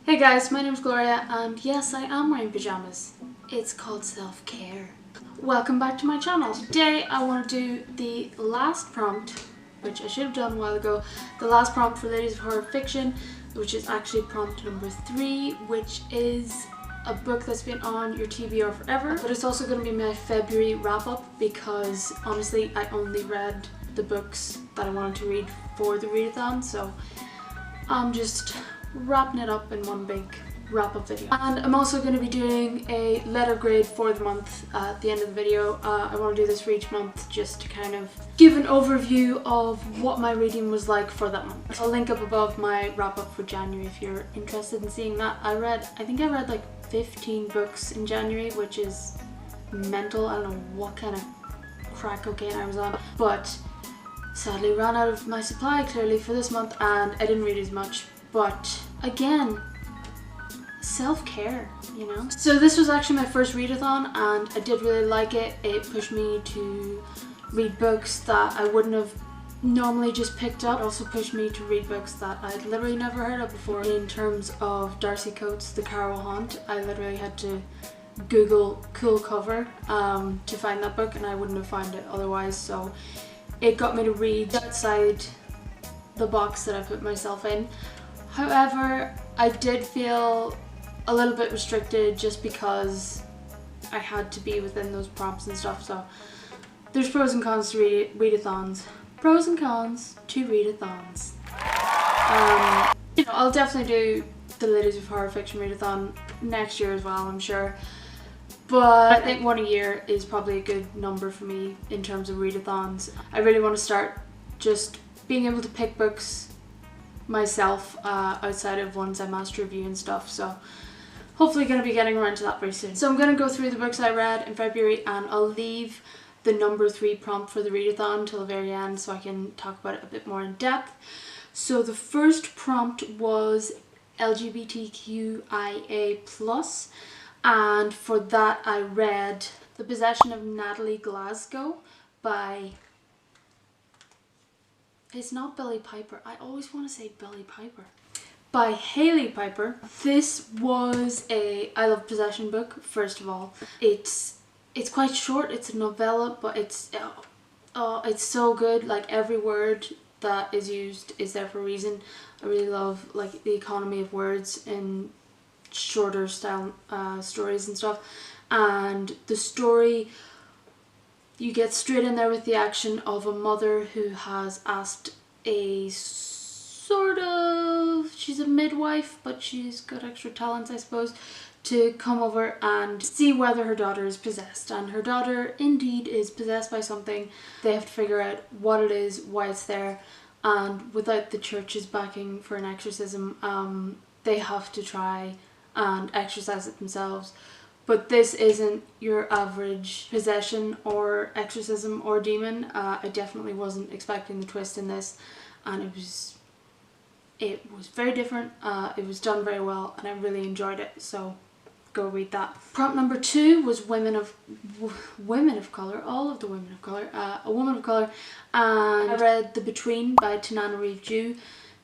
Hey guys, my name's Gloria and yes, I am wearing pyjamas. It's called self-care. Welcome back to my channel. Today I want to do the last prompt, which I should have done a while ago, the last prompt for Ladies of Horror Fiction, which is actually prompt number 3, which is a book that's been on your TBR forever, but it's also going to be my February wrap-up because honestly I only read the books that I wanted to read for the readathon, so I'm just wrapping it up in one big wrap-up video. And I'm also going to be doing a letter grade for the month at the end of the video. I want to do this for each month just to kind of give an overview of what my reading was like for that month. I'll link up above my wrap-up for January if you're interested in seeing that. I think I read like 15 books in January, which is mental. I don't know what kind of crack cocaine I was on, but sadly ran out of my supply clearly for this month and I didn't read as much. But again, self-care, you know? So this was actually my first readathon and I did really like it. It pushed me to read books that I wouldn't have normally just picked up. It also pushed me to read books that I'd literally never heard of before. In terms of Darcy Coates' The Carroll Haunt, I literally had to Google cool cover to find that book and I wouldn't have found it otherwise. So it got me to read outside the box that I put myself in. However, I did feel a little bit restricted just because I had to be within those prompts and stuff, so there's pros and cons to readathons. Pros and cons to readathons. I'll definitely do the Ladies of Horror Fiction readathon next year as well, I'm sure. But I think one a year is probably a good number for me in terms of readathons. I really want to start just being able to pick books myself outside of ones I master review and stuff, so hopefully going to be getting around to that very soon. So I'm going to go through the books I read in February and I'll leave the number 3 prompt for the readathon till the very end so I can talk about it a bit more in depth. So the first prompt was LGBTQIA+, and for that I read The Possession of Natalie Glasgow by... It's not Billie Piper. I always want to say Billie Piper. By Hailey Piper. This was a I Love Possession book, first of all. It's quite short. It's a novella, but it's so good. Like every word that is used is there for a reason. I really love like the economy of words in shorter style stories and stuff. And the story, you get straight in there with the action of a mother who has asked a sort of, she's a midwife, but she's got extra talents, I suppose, to come over and see whether her daughter is possessed. And her daughter indeed is possessed by something. They have to figure out what it is, why it's there, and without the church's backing for an exorcism, they have to try and exorcise it themselves. But this isn't your average possession or exorcism or demon. I definitely wasn't expecting the twist in this, and it was very different. It was done very well and I really enjoyed it, so go read that. Prompt number 2 was women of colour, all of the women of colour, a woman of colour, and I read The Between by Tananarive.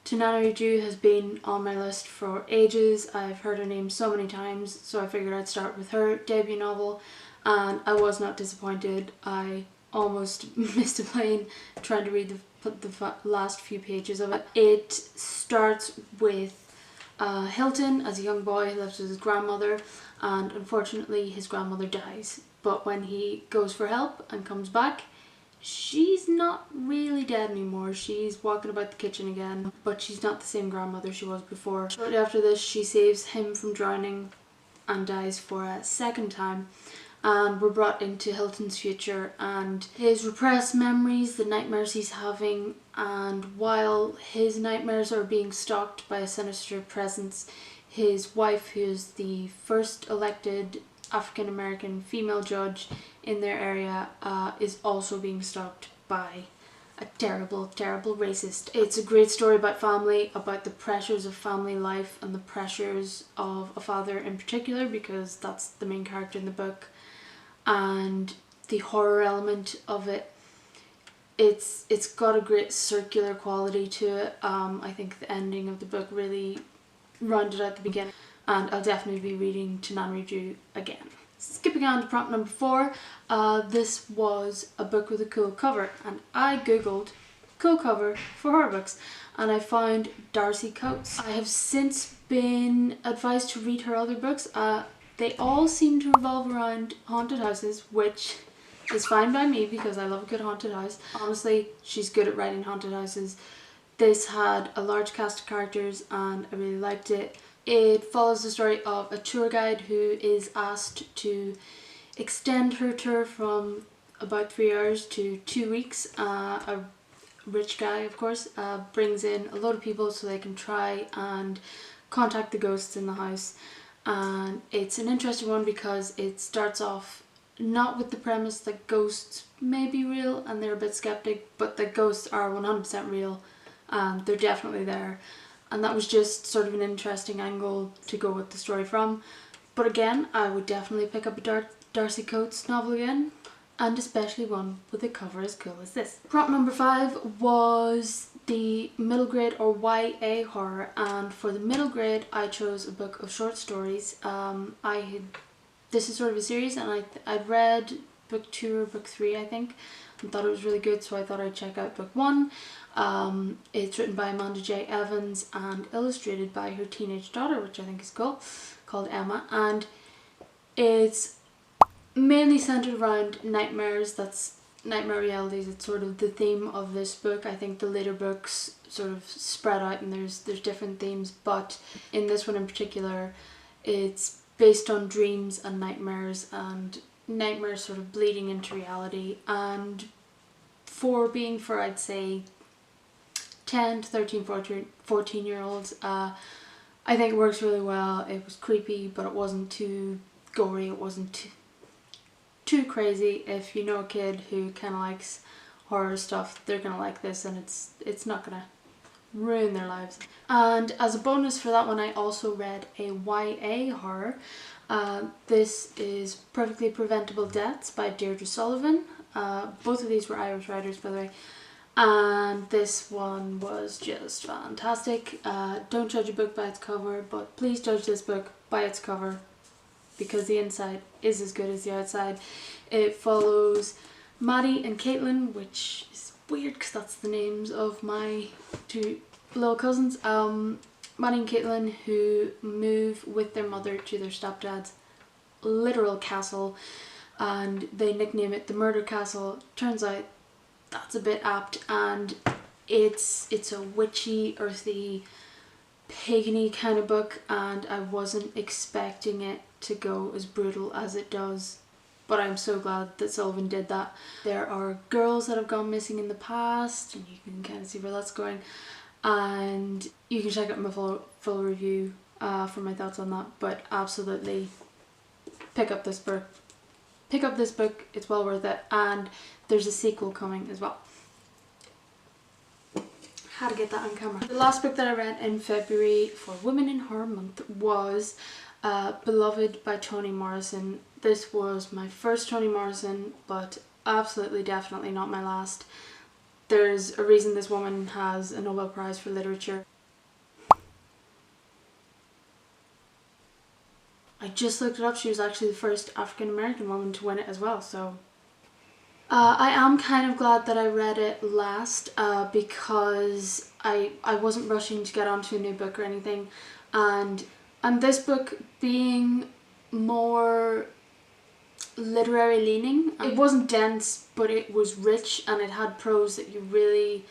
Tananarive has been on my list for ages. I've heard her name so many times, so I figured I'd start with her debut novel, and I was not disappointed. I almost missed a plane trying to read the last few pages of it. It starts with Hilton as a young boy who lives with his grandmother, and unfortunately his grandmother dies. But when he goes for help and comes back, she's not really dead anymore. She's walking about the kitchen again, but she's not the same grandmother she was before. Shortly after this, she saves him from drowning and dies for a second time. And we're brought into Hilton's future and his repressed memories, the nightmares he's having, and while his nightmares are being stalked by a sinister presence, his wife, who is the first elected African-American female judge in their area, is also being stalked by a terrible, terrible racist. It's a great story about family, about the pressures of family life and the pressures of a father in particular, because that's the main character in the book, and the horror element of it. It's got a great circular quality to it. I think the ending of the book really rounded out the beginning, and I'll definitely be reading To Nan Read You again. Skipping on to prompt number 4, this was a book with a cool cover, and I googled cool cover for horror books and I found Darcy Coates. I have since been advised to read her other books. They all seem to revolve around haunted houses, which is fine by me because I love a good haunted house. Honestly, she's good at writing haunted houses. This had a large cast of characters and I really liked it. It follows the story of a tour guide who is asked to extend her tour from about 3 hours to 2 weeks. A rich guy, of course, brings in a load of people so they can try and contact the ghosts in the house. And it's an interesting one because it starts off not with the premise that ghosts may be real and they're a bit skeptic, but the ghosts are 100% real and they're definitely there. And that was just sort of an interesting angle to go with the story from. But again, I would definitely pick up a Darcy Coates novel again, and especially one with a cover as cool as this. Prompt number 5 was the middle grade or YA horror, and for the middle grade I chose a book of short stories. This is sort of a series, and I'd read book 2 or book 3 I think, and thought it was really good, so I thought I'd check out book 1. It's written by Amanda J. Evans and illustrated by her teenage daughter, which I think is cool, called Emma, and it's mainly centered around nightmares. That's nightmare realities. It's sort of the theme of this book. I think the later books sort of spread out and there's different themes, but in this one in particular it's based on dreams and nightmares sort of bleeding into reality. And for I'd say 10 to 13, 14 year olds, I think it works really well. It was creepy, but it wasn't too gory, it wasn't too crazy. If you know a kid who kind of likes horror stuff, they're gonna like this, and it's not gonna ruin their lives. And as a bonus for that one, I also read a YA horror. This is Perfectly Preventable Deaths by Deirdre Sullivan. Both of these were Irish writers, by the way. And this one was just fantastic. Don't judge a book by its cover, but please judge this book by its cover, because the inside is as good as the outside. It follows Maddie and Caitlin, which is weird because that's the names of my 2 little cousins. Maddie and Caitlin, who move with their mother to their stepdad's literal castle, and they nickname it the Murder Castle. Turns out that's a bit apt, and it's a witchy, earthy, pagany kind of book, and I wasn't expecting it to go as brutal as it does, but I'm so glad that Sullivan did that. There are girls that have gone missing in the past, and you can kind of see where that's going, and you can check out my full review for my thoughts on that. But absolutely pick up this book. It's well worth it, and there's a sequel coming as well. Had to get that on camera. The last book that I read in February for Women in Horror Month was Beloved by Toni Morrison. This was my first Toni Morrison, but absolutely definitely not my last. There's a reason this woman has a Nobel Prize for Literature. I just looked it up, she was actually the first African American woman to win it as well, so I am kind of glad that I read it last, because I wasn't rushing to get onto a new book or anything, and this book being more literary leaning, it wasn't dense, but it was rich, and it had prose that you really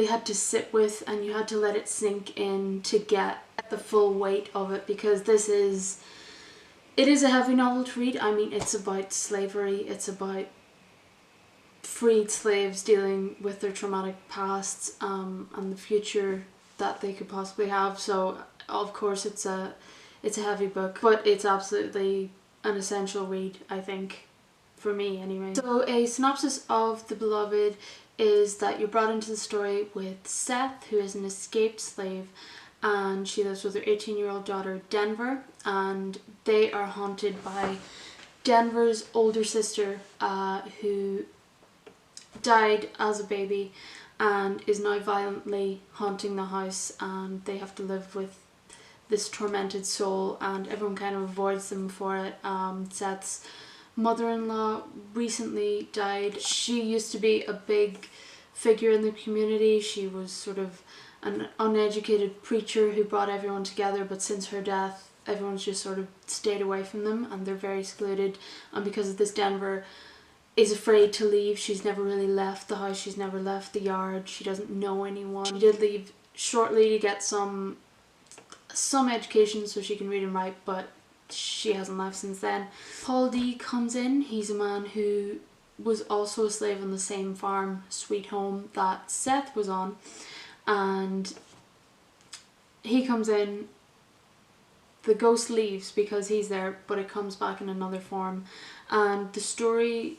had to sit with, and you had to let it sink in to get the full weight of it, because it is a heavy novel to read. I mean, it's about slavery, it's about freed slaves dealing with their traumatic pasts, and the future that they could possibly have. So of course it's a heavy book, but it's absolutely an essential read, I think, for me anyway. So a synopsis of The Beloved is that you're brought into the story with Seth, who is an escaped slave, and she lives with her 18-year-old daughter Denver, and they are haunted by Denver's older sister, who died as a baby and is now violently haunting the house, and they have to live with this tormented soul, and everyone kind of avoids them for it. Seth's mother-in-law recently died. She used to be a big figure in the community. She was sort of an uneducated preacher who brought everyone together, but since her death everyone's just sort of stayed away from them and they're very secluded. And because of this, Denver is afraid to leave. She's never really left the house, she's never left the yard, she doesn't know anyone. She did leave shortly to get some education so she can read and write, but she hasn't left since then. Paul D comes in. He's a man who was also a slave on the same farm, Sweet Home, that Seth was on, and he comes in. The ghost leaves because he's there, but it comes back in another form, and the story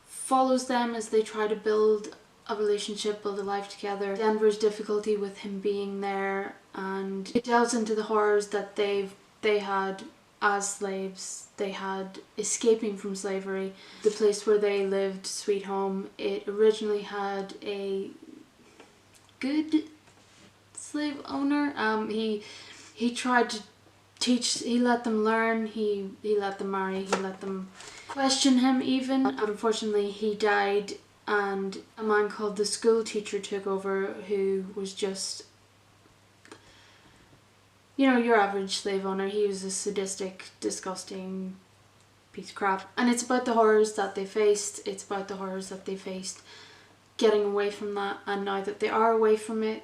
follows them as they try to build a relationship, build a life together. Denver's difficulty with him being there, and it delves into the horrors that they had as slaves. They had escaping from slavery. The place where they lived, Sweet Home, it originally had a good slave owner. He tried to teach, he let them learn, he let them marry, he let them question him even. Unfortunately he died, and a man called the school teacher took over, who was just, you know, your average slave owner. He was a sadistic, disgusting piece of crap. And it's about the horrors that they faced. It's about the horrors that they faced getting away from that, and now that they are away from it,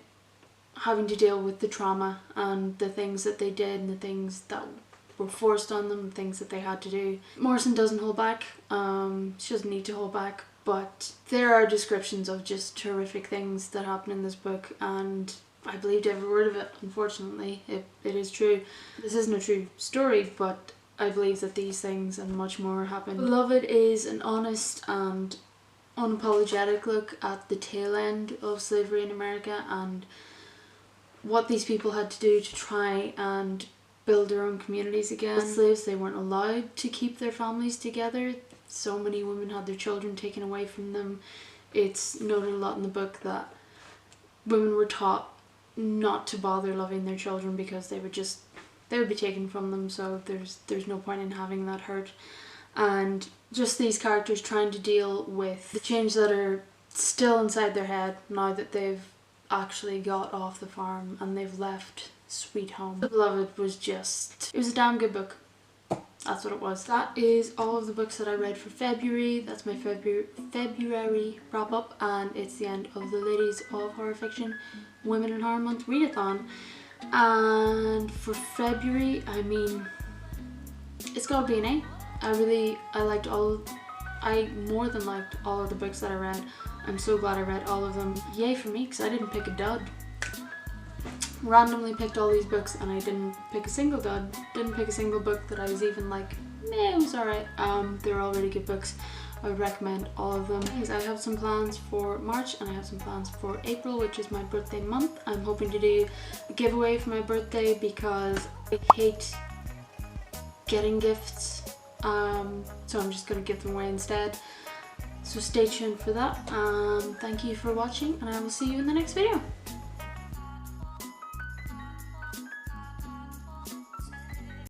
having to deal with the trauma and the things that they did and the things that were forced on them, the things that they had to do. Morrison doesn't hold back. She doesn't need to hold back, but there are descriptions of just horrific things that happen in this book, and I believed every word of it. Unfortunately, it is true. This isn't a true story, but I believe that these things and much more happened. Beloved is an honest and unapologetic look at the tail end of slavery in America and what these people had to do to try and build their own communities again. As slaves, they weren't allowed to keep their families together. So many women had their children taken away from them. It's noted a lot in the book that women were taught not to bother loving their children because they would be taken from them, so there's no point in having that hurt. And just these characters trying to deal with the change that are still inside their head now that they've actually got off the farm and they've left Sweet Home. Beloved was just, it was a damn good book. That's what it was. That is all of the books that I read for February. That's my February wrap up, and it's the end of the Ladies of Horror Fiction Women in Horror Month readathon. And for February, I mean, it's gotta be an A. I more than liked all of the books that I read. I'm so glad I read all of them. Yay for me, because I didn't pick a dud. Randomly picked all these books and I didn't pick a single dud. Didn't pick a single book that I was even like, meh, it was alright. They're all really good books. I would recommend all of them. I have some plans for March and I have some plans for April, which is my birthday month. I'm hoping to do a giveaway for my birthday because I hate getting gifts. So I'm just going to give them away instead. So stay tuned for that. Thank you for watching, and I will see you in the next video.